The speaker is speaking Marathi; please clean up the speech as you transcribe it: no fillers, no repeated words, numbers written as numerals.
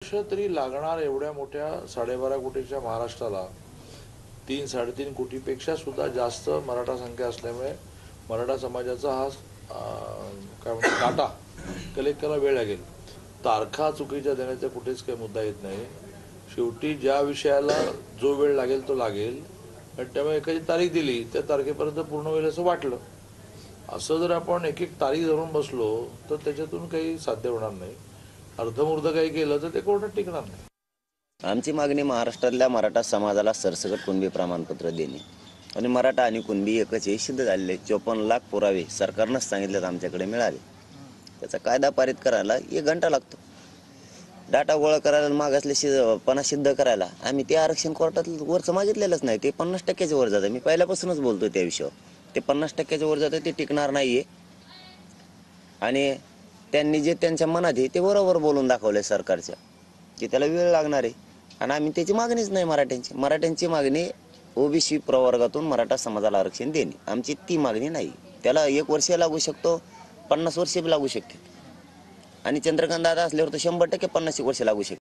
वर्ष तरी लागणार एवढ्या मोठ्या 12.5 कोटीच्या महाराष्ट्राला 3-3.5 कोटीपेक्षा सुद्धा जास्त मराठा संख्या असल्यामुळे मराठा समाजाचा हा काय म्हणतात डाटा कलेक्ट करायला वेळ लागेल. तारखा चुकीच्या देण्याचा कुठेच काही मुद्दा येत नाही. शेवटी ज्या विषयाला जो वेळ लागेल तो लागेल आणि त्यामुळे एखादी तारीख दिली त्या तारखेपर्यंत पूर्ण होईल असं वाटलं. असं जर आपण एक एक तारीख धरून बसलो तर त्याच्यातून काही साध्य होणार नाही. अर्धमुर्ध काही केलं तर ते कोर्टात टिकणार नाही. आमची मागणी महाराष्ट्रातल्या मराठा समाजाला सरसकट कुणबी प्रमाणपत्र देणे आणि मराठा आणि कुणबी एकच हे सिद्ध झालेले 54 लाख पुरावे सरकारनंच सांगितलं आमच्याकडे मिळाले. त्याचा कायदा पारित करायला 1 घंटा लागतो. डाटा गोळा करायला मागासले सिद्ध करायला आम्ही ते आरक्षण कोर्टात वरचं मागितलेलंच नाही. ते 50% वर जातं. मी पहिल्यापासूनच बोलतोय त्या विषयावर. ते 50% वर जातं, ते टिकणार नाहीये. आणि त्यांनी जे त्यांच्या मनात आहे ते बरोबर बोलून दाखवलंय सरकारच्या की त्याला वेळ लागणार आहे. आणि आम्ही त्याची मागणीच नाही. मराठ्यांची मागणी ओबीसी प्रवर्गातून मराठा समाजाला आरक्षण देणे, आमची ती मागणी नाही. त्याला 1 वर्ष लागू शकतो, 50 वर्ष लागू शकते. आणि चंद्रकांत दादा असल्यावर तर 100% 50 वर्ष लागू शकते.